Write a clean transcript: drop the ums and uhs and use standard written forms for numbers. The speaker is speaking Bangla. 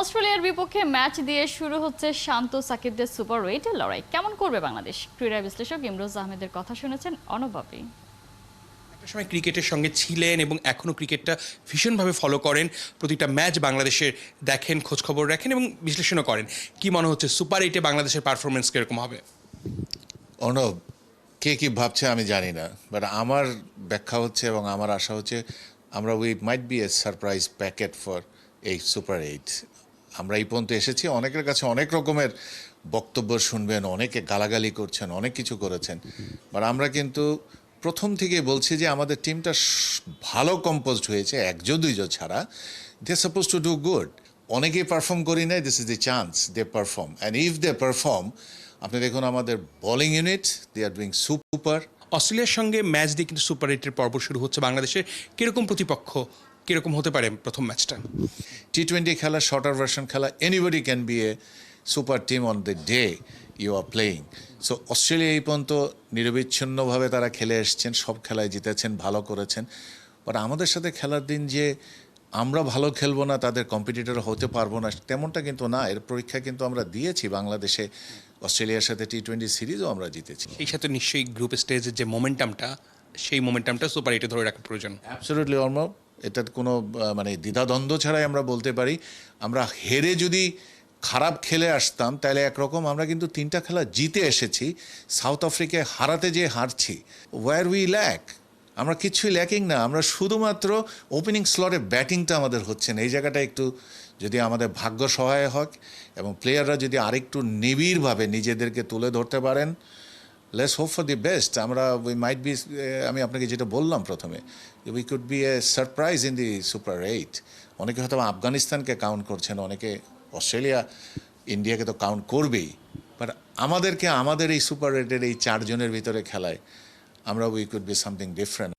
অস্ট্রেলিয়ার বিপক্ষে ম্যাচ দিয়ে শুরু হচ্ছে শান্ত সাকিবদের সুপার ওয়েটের লড়াই। কেমন করবে বাংলাদেশ? ক্রীড়া বিশ্লেষক ইমরোজ আহমেদের কথা শুনেছেন অনবাপি। একটা সময় ক্রিকেটের সঙ্গে ছিলেন এবং এখনও ক্রিকেটটা ভীষণভাবে ফলো করেন, প্রতিটা ম্যাচ বাংলাদেশের দেখেন, খোঁজখবর রাখেন এবং বিশ্লেষণও করেন। কি মনে হচ্ছে সুপার এইটে বাংলাদেশের পারফরমেন্স কীরকম হবে? অর্ণব, কে কী ভাবছে আমি জানি না, বাট আমার ব্যাখ্যা হচ্ছে এবং আমার আশা হচ্ছে আমরা we might B A surprise packet for এই সুপার এইট। আমরা এই পর্যন্ত এসেছি, অনেকের কাছে অনেক রকমের বক্তব্য শুনবেন, অনেকে গালাগালি করছেন, অনেক কিছু করেছেন, বাট আমরা কিন্তু প্রথম থেকে বলছি যে আমাদের টিমটা ভালো কম্পোজড হয়েছে, একজন দুইজন ছাড়া। They suppose to do good. অনেকেই পারফর্ম করি নাই, this is the chance they perform, and if they perform, আপনি দেখুন আমাদের bowling unit, they are doing super. অস্ট্রেলিয়ার সঙ্গে ম্যাচ দিয়ে কিন্তু সুপার এইটের পর্ব শুরু হচ্ছে বাংলাদেশের। কীরকম প্রতিপক্ষ, কীরকম হতে পারে প্রথম ম্যাচটা? T20 খেলা, শর্টার ভার্সন খেলা, anybody can be a super team on the day you are playing. So Australia এই পর্যন্ত নিরবিচ্ছিন্নভাবে তারা খেলে এসছেন, সব খেলায় জিতেছেন, ভালো করেছেন। বাট আমাদের সাথে খেলার দিন যে আমরা ভালো খেলবো না, তাদের কম্পিটিটর হতে পারবো না, তেমনটা কিন্তু না। এর পরীক্ষা কিন্তু আমরা দিয়েছি বাংলাদেশে। অস্ট্রেলিয়ার সাথে T20 সিরিজও আমরা জিতেছি। এই সাথে নিশ্চয়ই গ্রুপ স্টেজের যে মোমেন্টামটা, সেই মোমেন্টামটা সুপার এইটে ধরে রাখা প্রয়োজন। অ্যাবসলিউটলি অর্ণব, এটার কোনো মানে দ্বিধাদ্বন্দ্ব ছাড়াই আমরা বলতে পারি, আমরা হেরে যদি খারাপ খেলে আসতাম তাহলে একরকম, আমরা কিন্তু 3টা খেলা জিতে এসেছি, সাউথ আফ্রিকায় হারাতে যেয়ে হারছি। ওয়্যার উই ল্যাক, আমরা কিছুই ল্যাকিং না, আমরা শুধুমাত্র ওপেনিং স্লটে ব্যাটিংটা আমাদের হচ্ছে না। এই জায়গাটা একটু যদি আমাদের ভাগ্য সহায় হয় এবং প্লেয়াররা যদি আরেকটু নিবিড়ভাবে নিজেদেরকে তুলে ধরতে পারেন, let's hope for the best. আমরা উই মাইট বি, আমি আপনাকে যেটা বললাম প্রথমে, we could B A surprise in the super eight. অনেকে হয়তো আফগানিস্তানকে কাউন্ট করছেন, অনেকে অস্ট্রেলিয়া, ইন্ডিয়াকে তো কাউন্ট করবেই, বাট আমাদেরকে আমাদের এই সুপার এইটের এই 4 জনের ভিতরে খেলায় আমরা we could be something different.